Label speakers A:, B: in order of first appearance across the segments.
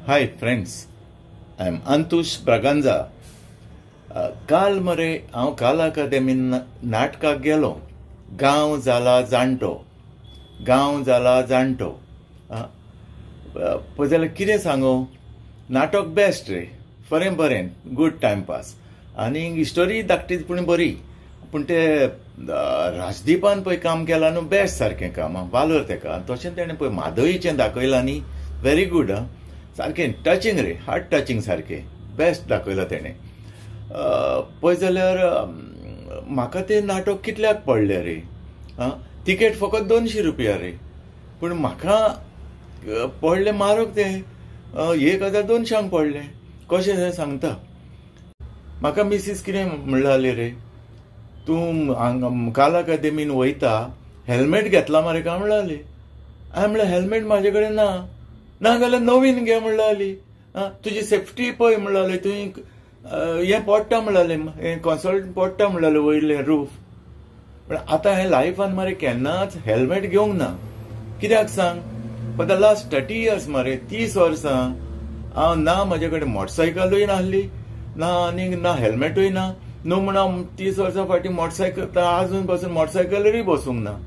A: High friends, I am Antush Braganza. काल मरे हांव कला अकादेमीन नाटकाक गेलो. गांव जाला जाणटो, गांव जाला जाणटो. पळय जाल्यार कितें सांगू, नाटक बेस्ट रे, बरें बरें, गूड टायमपास. आनी स्टोरी धाकटी पूण बरी. पूण ते राजदीपान पळय काम केलां न्हू, बेस्ट सारकें काम, वालोर तेका. तशें तेणें पळय माधवीचें दाखयलां न्ही, व्हेरी गूड. सारकें टचिंग रे, हार्ट टचिंग सारकें, बेस्ट दाखयलां तेणें. पळय जाल्यार म्हाका तें नाटक कितल्याक पडलें रे. तिकेट फकत 200 रुपया रे. पूण म्हाका पडलें म्हारग तें, 1200 पडलें. कशें तें सांगता. म्हाका मिसीस कितें म्हणटाली रे, तूं कला अकादेमीन वयता, हेल्मेट घेतला मरे काय म्हणटाली. हांवें म्हणलें हेल्मेट म्हाजे कडेन ना. ना जाल्यार नवीन घे म्हणटाली. तुजी सेफ्टी पळय म्हणटाली, तुवें हें पडटा म्हणटालें, हें कन्सल्ट पडटा म्हणटालें वयलें रूफ. पण आतां हें लायफान मरे केन्नाच हेल्मेट घेवंक ना. कित्याक सांग, फॉर द लास्ट 30 years मरे, 30 वर्सां हांव ना म्हाजे कडेन मोटरसायकलूय नासली, ना आनीक ना हेल्मेटूय ना. न्हू म्हण हांव 30 वर्सां फाटीं मोटरसायकल आजून पासून मोटरसायकलूय बसूंक ना.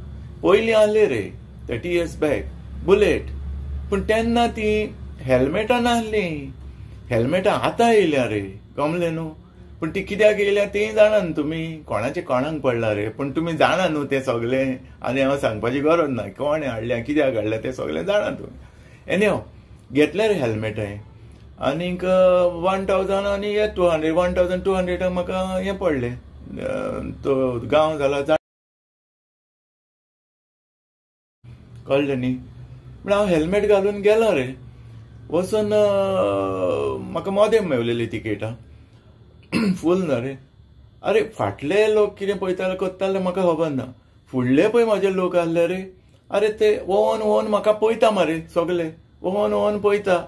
A: पयलीं आहली रे 30 years बॅक बुलेट, पूण तेन्ना ती हेल्मेटां नासलीं. हेल्मेटां आतां येयल्या रे, गमलें न्हू. पूण ती कित्याक येयल्या तेंय जाणा न्हू तुमी, कोणाचे कोणाक पडला रे. पूण तुमी जाणा न्हू तें सगळें, आनी हांव सांगपाची गरज ना कोणें हाडल्या, कित्याक हाडल्या तें सगळें जाणा तुमी. एनीहाव घेतलें रे हेल्मेट हांवें. आनीक 1000 आनी 200, 1200 म्हाका हें पडलें. तो गांव जाला कळ्ळें न्ही. पूण हांव हेल्मेट घालून गेलो रे. वचून म्हाका मोदें मेवलेली तिकेटां, फूल ना रे. अरे फाटले लोक कितें पळयताले कोत्ताले म्हाका खबर ना, फुडले पळय म्हाजे लोक आहले रे. अरे ते ओवन म्हाका पळयता मरे सगळे, ओवन पळयता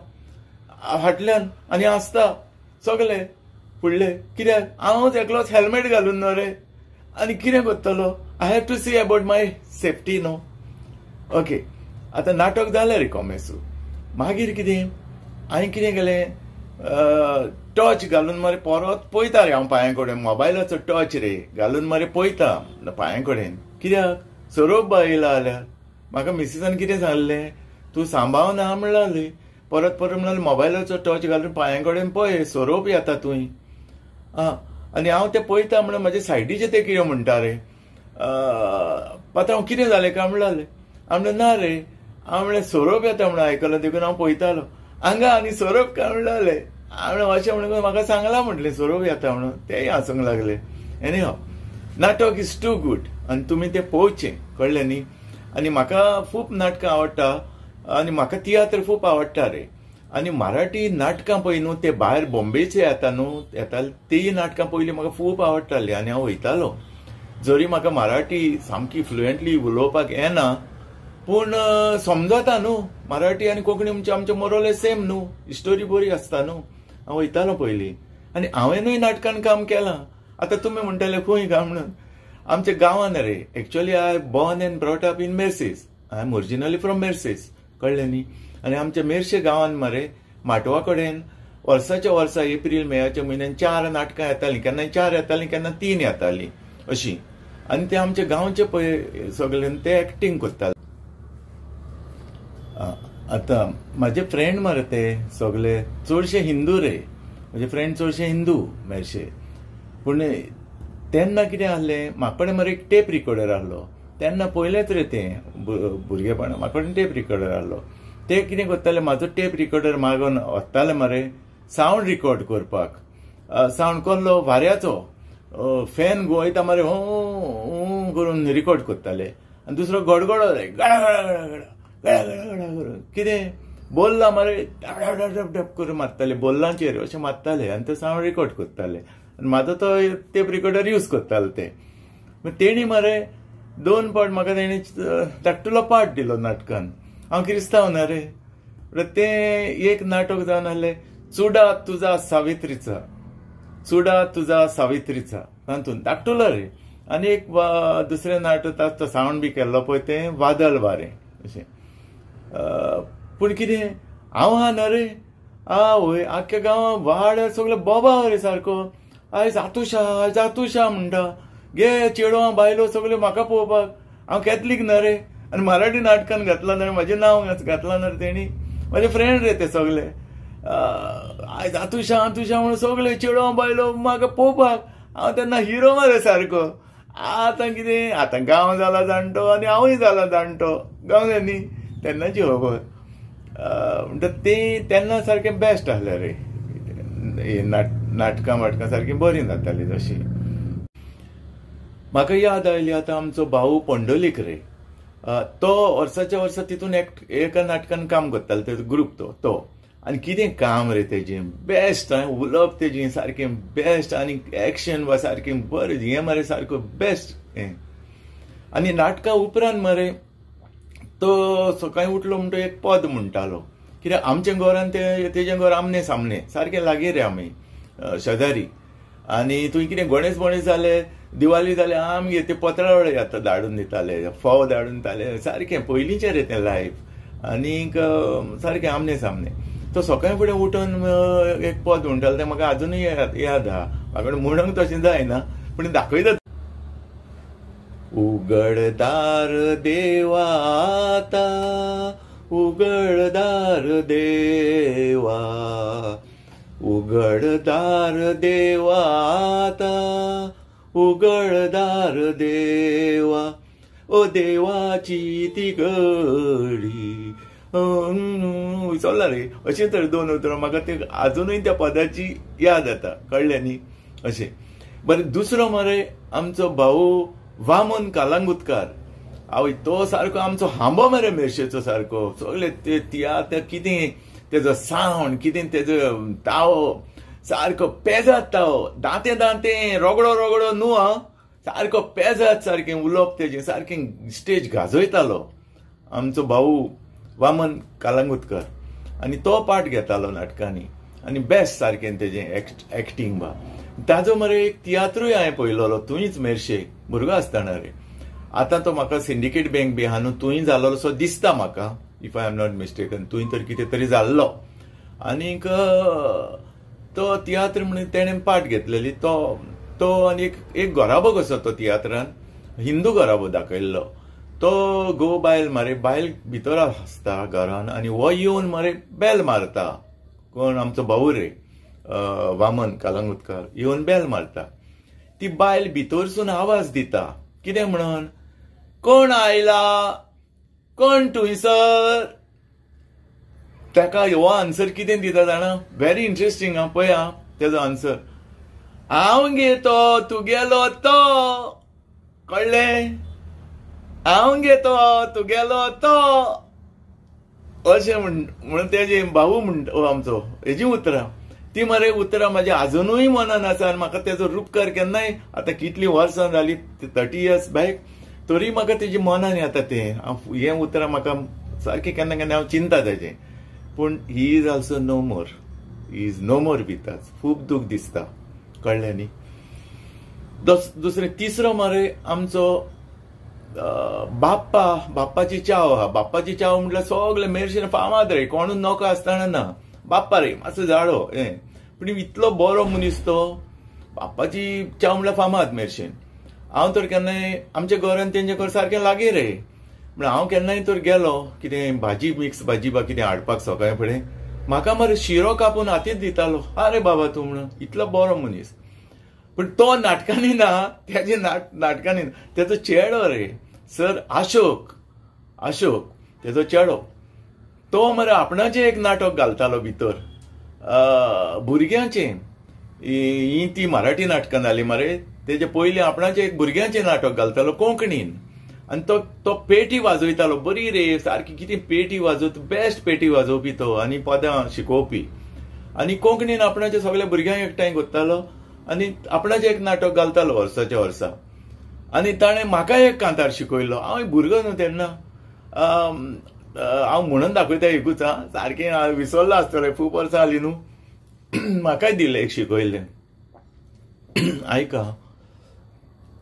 A: फाटल्यान आनी आसता सगळे फुडले. कित्याक हांवूच एकलोच हेल्मेट घालून ना रे. आनी कितें कोत्तलो, I have to see about my safety न्हू. ओके, आतां नाटक जालें रे कोमेसू. मागीर कितें हांवें कितें केलें, टॉर्च घालून मरे परत पळयता रे हांव पांया कडेन. मोबायलाचो टॉर्च रे घालून मरे पळयता पांया कडेन. कित्याक सोरोप बाय येयला जाल्यार. म्हाका मिसिसान कितें सांगलें, तूं सांबाळना म्हणलाली. परत म्हणलें मोबायलाचो टॉर्च घालून पांया कडेन पळय, सोरोप येता तुवें. आनी हांव तें पळयता म्हणून म्हाजे सायडीचे ते कितें म्हणटा रे. आतां हांव कितें जालें काय म्हणलें. हांव म्हणलें ना रे, हांव म्हणलें सोरोप येता म्हणून आयकलां, देखून हांव पळयतालो. हांगा आनी सोरोप काय म्हणलें. हांवें अशें म्हणून म्हाका सांगलां म्हटलें सोरोप येता म्हणून. तेय हांसूंक लागले. एनीहाव नाटक इज टू गूड आनी तुमी तें पळोवचें, कळ्ळें न्ही. आनी म्हाका खूब नाटकां आवडटा आनी म्हाका तियात्र खूब आवडटा रे. आनी मराठी नाटकां पळय न्हू, ते भायर बॉम्बेचे येता न्हू, येताले तीं नाटकां पयलीं म्हाका खूब आवडटालीं आनी हांव वयतालो. जरी म्हाका मराठी सामकी फ्लुएंटली उलोवपाक येना, पूण समजता न्हू. मराठी आनी कोंकणी म्हणजे आमचे मोरलेस सेम न्हू, स्टोरी बरी आसता न्हू. हांव वयतालो पयलीं आनी हांवेनूय नाटकान काम केलां. आतां तुमी म्हणटाले खंय काय म्हणून, आमच्या गांवान रे. Actually I born and brought up in Merces. I am originally from Merces, कळ्ळें न्ही. आनी आमच्या मेर्शे गांवान मरे माटवा कडेन वर्साच्या वर्सा एप्रील मेच्या म्हयन्यान 4 नाटकां येतालीं. केन्ना 4 येतालीं, केन्ना 3 येतालीं अशीं. आनी ते आमचे गांवचे पळय सगळे ते एक्टींग कोत्ताले. आतां म्हाजे फ्रेंड मरे ते सगळे चडशे हिंदू रे. म्हजे फ्रेंड चडशे हिंदू मेर्शे. पूण तेन्ना कितें आहलें, म्हाका कडेन मरे एक टेप रिकॉर्डर आहलो. तेन्ना पयलेंच रे तें भुरगेपणां. म्हाका कडेन टेप रिकॉर्डर आहलो. ते कितें करताले, म्हाजो टेप रिकॉर्डर मागून वताले मरे सावंड रिकॉर्ड करपाक. सावंड कसलो वाऱ्याचो, फॅन घुंवयता मरे, हो करून रिकॉर्ड करताले. आनी दुसरो गडगडो जाय, गडा गडा गडा गडा गडा गडा गडा करून. कितें बोल्लां मरे डब डब करून मारताले, बोल्लांचेर अशें मारताले आनी ते सावंड रिकॉर्ड करताले. आनी म्हाजो तो टेप रिकॉर्डर यूज करतालो ते. तेणी मरे 2 पावट म्हाका तेणी धाकटुलो पार्ट दिलो नाटकान. हांव क्रिस्तांव ना रे. तें एक नाटक जावन आहलें, चुडा तुजा सावित्रीचा, चुडा तुजा सावित्रीचा. तातूंत धाकटुलो रे. आनी एक दुसरें नाटक तो सावंड बी केल्लो पळय तें वादळ वारें अशें. पूण कितें हांव आहा ना रे, आवय आख्ख्या गांवां वाड्यार सगळे बोबा रे सारको. आयज जातुशा म्हणटा. गे चेडवां बायलो सगळे म्हाका पळोवपाक. हांव कॅथलीक न्हय रे आनी मराठी नाटकान घातलां न्हय, म्हाजें नांव घातलां न्हय तेणी. म्हाजे फ्रेंड रे ते सगळे. आयज जातुशा म्हणून सगळे चेडवां बायलो म्हाका पळोवपाक. हांव तेन्ना हिरो मरे सारको. आतां कितें, आतां गांव जाला जाणटो आनी हांवूय जाला जाणटो. गावलें न्ही तेन्नाची खबर. म्हणटा तें तेन्ना सारकें बेस्ट आहलें रे. नाटकां सारकी बरी जाताली तशी. म्हाका याद आयली आतां आमचो भाऊ पंडोलीक रे. तो वर्साच्या वर्सा तितून एका नाटकान काम करतालो, तेजो ग्रूप तो. आनी कितें काम रे तेजें, बेस्ट. उलोवप तेजें सारकें बेस्ट आनी एक्शन वा सारकें बरें. हें मरे सारको बेस्ट हें. आनी नाटका उपरांत मरे तो सकाळीं उठलो म्हणटा एक पद म्हणटालो. कित्याक आमचें घरान तेजें घर आमने सामने सारकें लागीं रे आमी शेजारी. आनी थंय कितें गणेश जाले, दिवाळी जाले, आमगे ते पत्रावळे आतां धाडून दिताले, फोव धाडून दिताले. सारकें पयलींचें रे तें लायफ. आनीक सारकें आमने सामने. तो सकाळीं फुडें उठून एक पद म्हणटालो तें म्हाका अजुनूय याद आहा. म्हाका म्हणूंक तशें जायना पूण दाखयता. उगडदार देवा आता, उगडदार देवा, उगडदार देवा आता, उगडदार देवा. ओ देवाची ती घडी विसरला रे. अशें तर दोन उतरां म्हाका ते अजुनूय त्या पदाची याद येता. कळ्ळें न्ही अशें. बरें, दुसरो मरे आमचो भाऊ वामन कालांगुटकार. आवय तो सारको आमचो हांबो मरे मेर्शेचो सारको. सगळे ते तियात्र कितें तेजो सावंड, कितें तेजो तावो सारको पेजाद तावो. दांते रगडो न्हू सारको पेजाद सारकें उलोवप तेजें सारकें स्टेज गाजयतालो आमचो भाऊ वामन कालांगुटकर. आनी तो पार्ट घेतालो नाटकांनी आनी बेस्ट सारकें तेजें एक्टींग बा. ताजो मरे एक तियात्रूय हांवें पळयलोलो थंयच मेर्शे भुरगो आसतना रे. आतां तो म्हाका सिंडिकेट बँक बी आहा न्हू थंय जाल्लो सो दिसता म्हाका, if I am not mistaken. थंय तर कितें तरी जाल्लो. आनीक तो तियात्र म्हणून तेणें पार्ट घेतलेली. तो आनी एक घोराबो कसो तो तियात्रान हिंदू घोराबो दाखयल्लो. तो गो बायल मरे बायल भितर आसता घरान आनी हो येवन मरे बेल मारता. कोण आमचो भाऊ रे वामन कालांगुटकार येवन बेल मारता. ती बायल भितरसून आवाज दिता कितें म्हणून, कोण आयला, कोण थंयसर. ताका हो आन्सर कितें दिता जाणा, व्हेरी इंटरेस्टिंग. पळया तेजो आन्सर, हांव घेतो तुगेलो तो. कळ्ळें, हांव घेतो तुगेलो तो. अशें म्हणून तेजे भाऊ म्हणटा आमचो हेजी उतरां. ती मरे उतरां म्हाज्या अजुनूय मनान आसा आनी म्हाका तेजो रूपकार केन्नाय आतां कितलीं वर्सां जालीं 30 years बॅक तरी म्हाका तेजी मनान येता तें. हें उतरां म्हाका सारकें केन्ना केन्ना हांव चिंता तेजें. पूण he is also no more, he is no more with us. खूब दूख दिसता. कळ्ळें न्ही. दुसरें तिसरो मरे आमचो बाप्पाची चाव आहा. बाप्पाची चाव म्हटल्यार सगळे मेर्शेन फामाद रे, कोणूच नोको आसतना ना. बाप्पा रे मातसो जाडो हें, पूण इतलो बरो मनीस तो. बाप्पाची चाव म्हळ्यार फामाद मेर्शेन. हांव तर केन्नाय आमच्या घरान तेंचे घर सारकें लागीं रे. म्हळ्यार हांव केन्नाय तर गेलो कितें भाजी मिक्स भाजी बा कितें हाडपाक सकाळीं फुडें म्हाका मरे शिरो कापून हातींत दितालो. अरे बाबा तूं म्हणून इतलो बरो मनीस. पूण तो नाटकांनी ना, तेजे नाटकांनी तेजो चेडो रे सर अशोक तेजो चेडो. तो मरे आपणाचें एक नाटक घालतालो भितर भुरग्यांचें. ही ती मराठी नाटकां जाली मरे. तेजे पयलीं आपणाचें एक भुरग्यांचें नाटक घालतालो कोंकणीन. आनी तो पेटी वाजयतालो बरी रे सारकी. कितें पेटी वाजोवता, बेस्ट पेटी वाजोवपी तो आनी पदां शिकोवपी. आनी कोंकणीन आपणाच्या सगळ्या भुरग्यांक एकठांय करतालो आनी आपणाचें एक नाटक घालतालो वर्साच्या वर्सा. आनी ताणें म्हाका एक कांतार शिकयलो. हांव भुरगो न्हू तेन्ना. हांव म्हणून दाखयता एकूच सारकें विसरलो आसतलें, खूब वर्सां जालीं न्हू. म्हाकाय दिलें एक शिकयलें. आयका.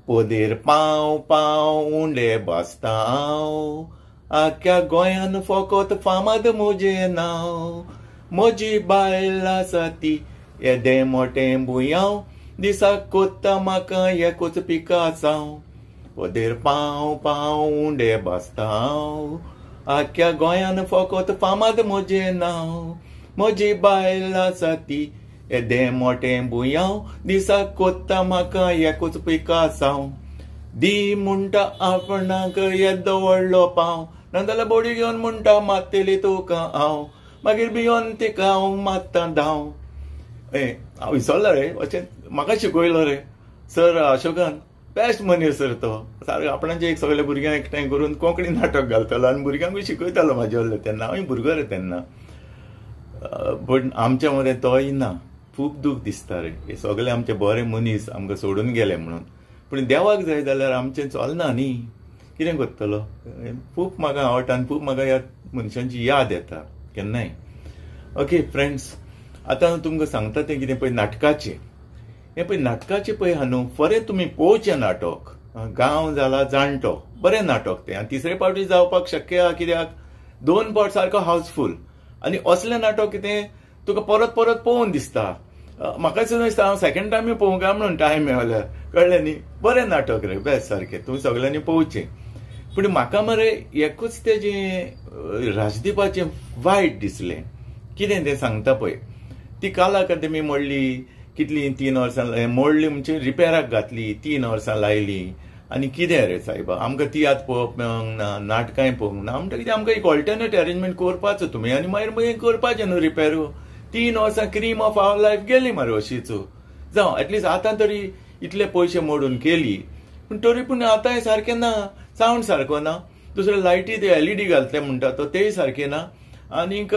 A: पोदेर पांव पांव उंडे बसता हांव, आख्या गोंयान फकत फामाद म्हजें नांव. म्हजी बायल आसा ती येदे मोठें बुयांव दिसाक कोत्ता म्हाका एकूच पिकासांव पदेर पाव पाव उंडे बासता हांव आख्या गोंयान फकत फामाद म्हजें नांव म्हजी बायल आसा ती येदे मोठें बुयांव दिसाक कोत्ता म्हाका एकूच पिकासांव दी म्हणटा आपणाक येदो व्हडलो पाव नाजाल्यार बोडी घेवन म्हणटा मात्तेली तुका हांव मागीर भियोन तिका हांव मात्ता धांव हांव विसरलो रे अशें म्हाका शिकयलो रे सर अशोकान बेस्ट मनीस सर तो सारको आपणाचे एक सगळे भुरग्यांक एकठांय करून कोंकणी नाटक घालतालो आनी भुरग्यांकूय शिकयतालो म्हाजे वयले तेन्ना हांव भुरगो रे तेन्ना बट आमच्या मदें तोय ना खूब दूख दिसता रे हे सगळे आमचे बरे मनीस आमकां सोडून गेले म्हणून पूण देवाक जाय जाल्यार आमचें चलना न्ही कितें करतलो खूब म्हाका आवडटा आनी खूब म्हाका ह्या मनशांची याद येता केन्नाय ओके फ्रेंड्स आतां हांव तुमकां सांगता तें कितें पळय नाटकाचें हें पळय नाटकाचें पळय हा न्हू बरें तुमी पळोवचें नाटक गांव जाला जाणटो बरें नाटक तें आनी तिसरे फावटी जावपाक शक्य आहा कित्याक 2 फावट सारको हावसफूल आनी असलें नाटक कितें तुका परत परत पळोवन दिसता म्हाका सुद्दां दिसता हांव सेकंड टायम पळोवंक काय म्हणून टायम मेळ्ळो कळ्ळें न्ही बरें नाटक रे बेस्ट सारकें तुमी सगळ्यांनी पळोवचें पूण म्हाका मरे एकूच तेजें राजदीपाचें वायट दिसलें कितें तें सांगता पळय ती कला अकादेमी मोडली कितली 3 वर्सां मोडली म्हणजे रिपेराक घातली 3 वर्सां लायली आनी कितें रे सायबा आमकां तियात्र पळोवप मेळोंक ना नाटकांय पळोवंक ना म्हणटा कितें आमकां एक ऑल्टरनेट अरेंजमेंट करपाचो तुमी आनी मागीर करपाचें न्हू रिपेरू 3 वर्सां क्रीम ऑफ आवर लायफ गेली मरे अशीच जावं एटलिस्ट आतां तरी इतले पयशे मोडून केली पूण तरी पूण आतां सारकें ना सावंड सारको ना दुसरे लायटी ते LED घालतले म्हणटा तो तेय सारकें ना आनीक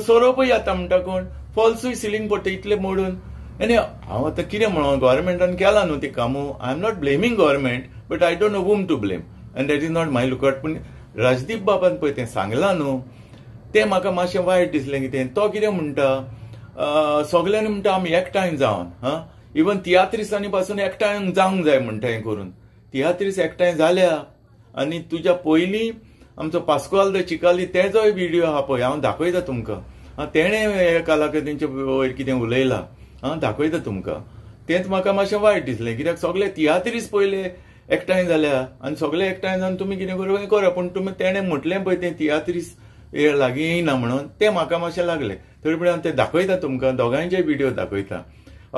A: सोरोपूय जाता म्हणटा कोण फॉल्सूय सिलींग पडटा इतले मोडून आनी हांव आतां कितें म्हणून गोवोरमेंटान केलां न्हू ती कामू I am not blaming government but I don't know whom to blame and that is not my lookout पूण राजदीप बाबान पळय तें सांगलां न्हू तें म्हाका मातशें वायट दिसलें कितें तो कितें म्हणटा सगल्यांनी म्हणटा आमी एकठांय जावन इवन तियात्रिसांनी पासून एकठांय जावंक जाय म्हणटा हें करून तियात्रीस एकठांय जाल्या आनी तुज्या पयलीं आमचो पास्कोआल द चिकाली तेजोय व्हिडिओ आहा पळय हांव दाखयता तुमकां तेणें कलाकृतींचे वयर कितें उलयलां दाखयता तुमकां तेंच म्हाका मातशें वायट दिसलें कित्याक सगळे तियात्रीस पयले एकठांय जाल्या आनी सगळे एकठांय जावन तुमी कितें करप करा पूण तुमी तेणें म्हटलें पळय तें तियात्रीस वेळ लागीं येयना म्हणून तें म्हाका मातशें लागलें तरी पूण हांव तें दाखयता तुमकां दोगांयचे व्हिडिओ दाखयता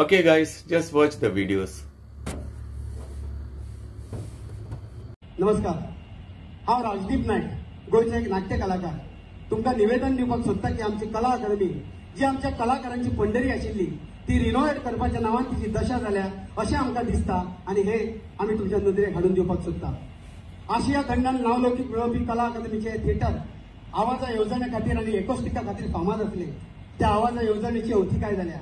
A: okay guys just watch the videos
B: नमस्कार हांव राजदीप नायक गोंयचो एक नाट्य कलाकार तुमकां निवेदन दिवपाक सोदता की आमची कला अकादमी जी आमच्या कलाकारांची पंढरी आशिल्ली ती रिनोवेट करपाच्या नांवान तिची दशा जाल्या अशें आमकां दिसता आनी हे आमी तुमच्या नदरेक हाडून दिवपाक सोदता आशिया खंडान नावलौकीक मेळोवपी कला अकादमीचे थिएटर आवाजा येवजणे खातीर आनी एकॉस्टिका खातीर फामाद आसले त्या आवाजा येवजणेची अवतिकाय जाल्या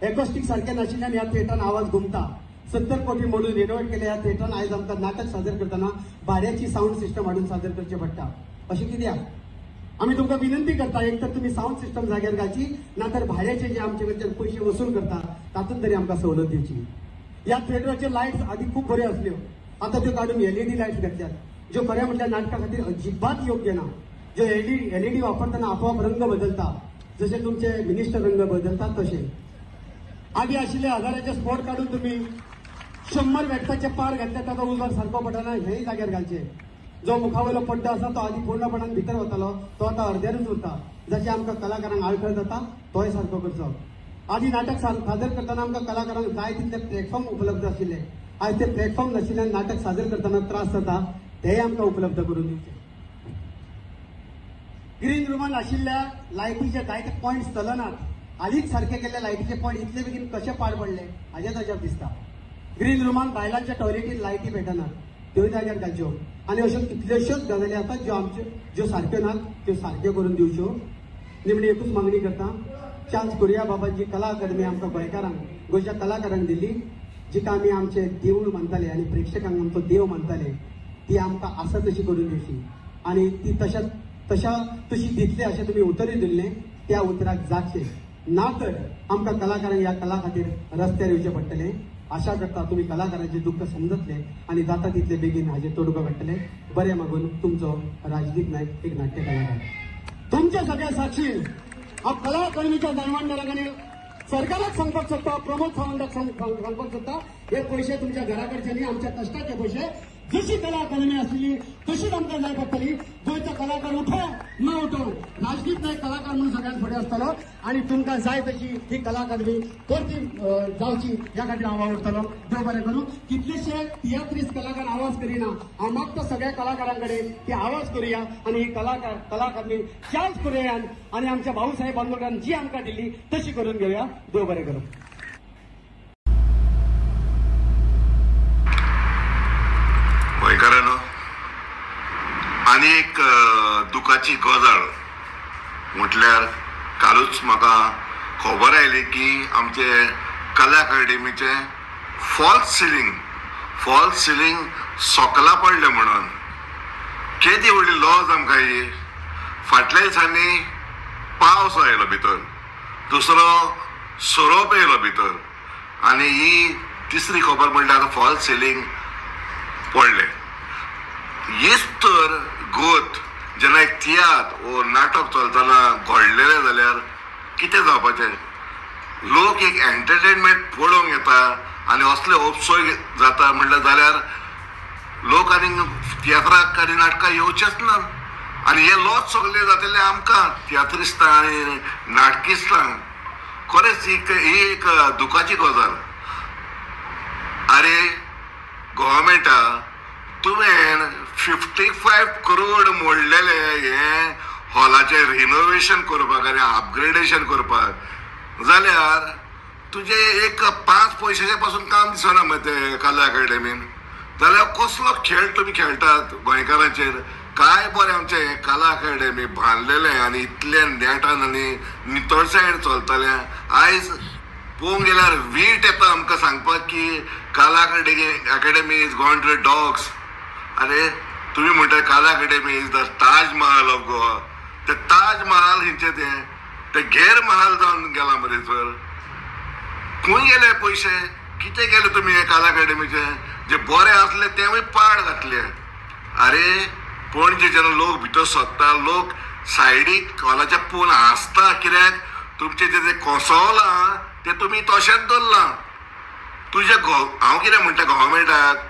B: एकॉस्टिक सारकें नाशिल्ल्यान ह्या थिएटरान आवाज घुमता 70 कोटी मोडून रिनोवेट केल्या ह्या थिएटरान आयज आमकां नाटक सादर करतना भाड्याची साऊंड सिस्टम हाडून सादर करचें पडटा अशें कित्याक आमी तुमकां विनंती करता एक तर तुमी साऊंड सिस्टम जाग्यार घालची नातर भाड्याचे जे आमचे कडच्यान पयशे वसूल करता तातूंत तरी आमकां सवलत दिवची ह्या थिएटराच्यो लायट्स आदी खूब बऱ्यो आसल्यो आतां त्यो काडून LED लायट्स घातल्यात ज्यो खऱ्या म्हटल्यार नाटका खातीर अजिबात योग्य ना ज्यो LED वापरतना आपोआप रंग बदलता जशे तुमचे मिनिस्टर रंग बदलतात तशे आदी आशिल्ले हजाराचे स्पॉट काडून तुमी 100 वॅट्साचे पार घातले ताका उजवाड सारको पडना हेय जाग्यार घालचे जो मुखावयलो पड्डो आसा तो आदी पूर्णपणान भितर वतालो तो आतां अर्द्यारूच उरता जशें आमकां कलाकारांक आळखळ जाता तोय सारको करचो आदी नाटक सादर करतना आमकां कलाकारांक जाय तितले प्लॅटफॉर्म उपलब्ध आशिल्ले आयज ते प्लॅटफॉर्म नाशिल्ल्यान नाटक सादर करतना त्रास जाता तेय आमकां उपलब्ध करून दिवचे ग्रीन रुमान आशिल्ल्या लायटीचे जायते पॉयंट्स चलनात हालींच सारखे केल्ले लायटीचे पॉयंट इतले बेगीन कशे पाड पडले हाचेच अजाप दिसता ग्रीन रुमान बायलांच्या टॉयलेटीन लायटी पेटनात त्यो जाग्यार घालच्यो आनी अश्यो कितल्योश्योच गजाली आसात ज्यो सारक्यो नात त्यो सारक्यो करून दिवच्यो निमणी एकूच मागणी करता चान्स करुया बाबा जी कला अकादमी आमकां गोंयकारांक गोंयच्या कलाकारांक दिली जिका आमी आमचे देवूळ मानताले आनी प्रेक्षकांक आमचो देव मानताले ती आमकां आसा तशी करून दिवची आनी ती तशी दितली अशें तुमी उतरूय दिल्लें त्या उतराक जातचें ना तर आमकां कलाकारांक ह्या कला खातीर रस्त्यार येवचें पडटलें आशा करता तुम्ही कलाकारांचे दुःख समजतले आणि जाता तितले बेगीन हाजे तोडगो काडटले बरें मागून तुमचो राजदीप नायक एक नाट्य कलाकार तुमच्या सगळ्या साक्षीन हा कला अकादमीच्या दैवांडाने सरकारलाच सांगपाक सोदता, प्रमोद सावंताक सांगपाक सोदता, हे पैसे तुमच्या घराकडचे न्ही, आमच्या कष्टाचे पैसे. जशी कला अकादमी आसली तशीच आमकां जाय पडटली. गोंयचो कलाकार उठो न उठो, राजदीप नायक कलाकार म्हणून सगळ्यात फुडें आसतलो आणि तुमकां जाय तशी ही कला अकादमी परती जावची ह्या खातीर हांव आवडटलो. देव बरें करूं. कितलेशे तियात्रीस कलाकार आवाज करिना, हांव मागता सगळ्या कलाकारां कडेन की आवाज करुया आणि ही कला अकादमी चार्ज करुया आणि आमच्या भाऊसाहेब बांदोडकरान जी आमकां दिल्ली तशी करून घेवया. देव बरें करूं.
C: गोंयकारांनो, आनी एक दुखाची गजाल म्हटल्यार कालूच म्हाका खबर आयली की आमचे कला अकादमीचे फॉल्स सिलींग सोकला पडले म्हणून. केदी व्हडली लॉज आमकां ही. फाटल्या दिसांनी पावस आयलो भितर, दुसरो सोरोप येयलो भितर आनी ही तिसरी खबर म्हणल्यार आतां फॉल्स सिलींग पडले. हीच तर गोत जेन्ना एक तियात्र वो नाटक चलतना घडलेलें जाल्यार कितें जावपाचें. लोक एक एंटरटेनमेंट पळोवंक येता आनी असले उपसोय जाता म्हणल्यार जाल्यार लोक आनी तियात्राक आनी नाटकां येवचेच ना. आनी हे लॉस सगळे जातले आमकां तियात्रिस्तां आनी नाटकिस्तांक. खरेंच ही एक दुखाची गजाल. अरे गव्हर्मेंटा तुवें 55 करोड मोडलेले हे हॉलाचे रिनोवेशन करपाक आनी अपग्रेडेशन करपाक, जाल्यार तुजे एक 5 पयशाचे पासून काम दिसना मरे ते कला अकादमीन. जाल्यार कसलो खेळ तुमी खेळटात गोंयकारांचेर. काय बरें आमचें कला अकादमी बांदलेलें आनी इतले नेटान आनी नितळसायेन चलतलें. आयज पळोवंक गेल्यार वीट येता आमकां सांगपाक की Kala Akademi is gone to the dogs. अरे तुम्ही म्हणटा Kala Akademi is the Taj Mahal of Goa. ते ताज महाल हिंचे ते गैर महाल जावन गेला मरे. सर खंय गेले पयशे? कितें केले तुमी हे कला अकादमीचे? जे बरें आसले तेवूय पाड घातले. अरे पणजे जेन्ना लोक भितर सोदता, लोक सायडीक हॉलाच्या पळोवन हांसता. कित्याक तुमचे जे कोसोवलां ते तुमी तशेंच दवरलां. तुजे हांव कितें म्हणटा गव्हर्मेंटाक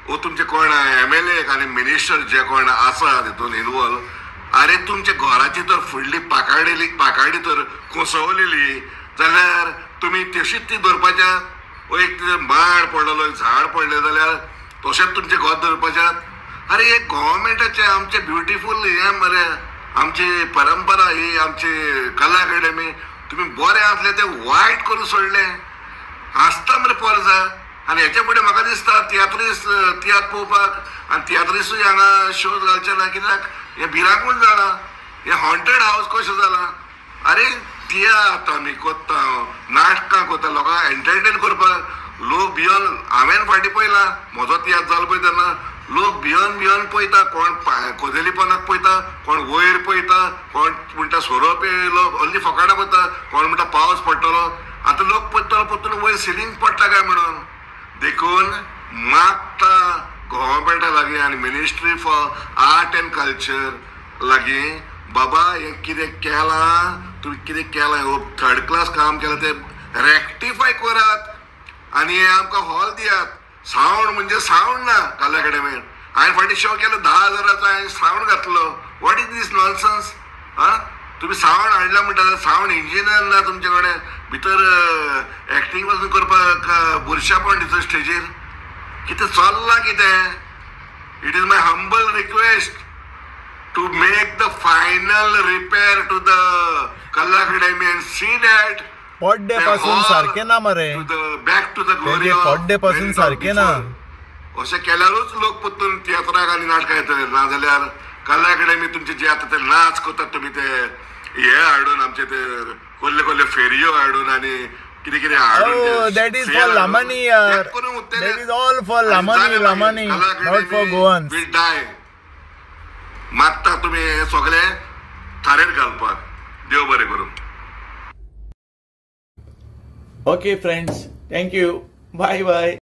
C: वो तुमचे कोण MLA आनी मिनिस्टर जे कोण आसा तितून इनवॉल्व, अरे तुमच्या घराची तर फुडली पाकाडी तर कोसवलेली जाल्यार तुमी तशीच ती दवरपाच्यात. वो एक माड पडलेलो झाड पडलें जाल्यार तशेंच तुमचे घर दवरपाच्यात. अरे हे गव्हर्मेंटाचे आमचे ब्युटिफूल हे मरे आमची परंपरा ही आमची कला अकादमी तुम्ही बरें आसले ते वायट करून सोडले. हांसता मरे परजा. आनी हेच्या फुडें म्हाका दिसता तियात्र पळोवपाक आनी तियात्रिसूय हांगा शोज घालचे ना. कित्याक हे भिरांकूच जाला. हे हॉन्टेड हावस कशें जाला. अरे तियात्र आमी कोत्ता, नाटकां कोत्ता, लोकांक एंटरटेन करपाक. लोक भियोन हांवें फाटीं पळयलां म्हजो तियात्र जालो पळय तेन्ना लोक भियोन पळयता. कोण कोजेलीपणाक पळयता, कोण वयर पळयता, कोण म्हणटा सोरोप येयलो हल्ली फकाणां पळयता, कोण म्हणटा पावस पडटलो. आतां लोक पळयतलो वयर सिलींग पडटा काय म्हणून. देखून मागता गव्हर्मेंटा लागीं आनी ministry for art end culture लागीं, बाबा हें कितें केलां, तुमी कितें केलां, थर्ड क्लास काम केलां तें रेक्टिफाय करात आनी हे आमकां हॉल दियात. सावंड म्हणजे सावंड ना कला अकादमीन. हांवें फाटीं शो केलो 10,000चा हांवें सावंड घातलो. What is this nonsense. तुम्ही सावंड हाडला म्हणटा जाल्यार सावंड इंजिनियर ना तुमचे कडेन. भितर एक्टींग पासून करपाक बुरशापण दिता स्टेजीर. कितें चल्लां कितें. It is my humble request to make the final repair to the Kala Academy end see that
D: पड्डे पासून सारखे ना मरे.
C: बॅक टू द ग्लोरी
D: पड्डे पासून सारखे ना.
C: अशें केल्यारूच लोक परतून तियात्राक आनी नाटकां येतले. नाजाल्यार कला अकादमी तुमचे जे आतां ते नाच करतात तुमी ते हे हाडून आमचे ते कसले फेरयो हाडून आनी कितें कितें हाडून
D: दॅट इज फॉर लामानी यार. That is all for Lamani not for Goans.
C: Will die. मागता तुमी हे सगळे थारेर घालपाक. देव बरें करूं.
A: Okay friends, thank you. Bye bye.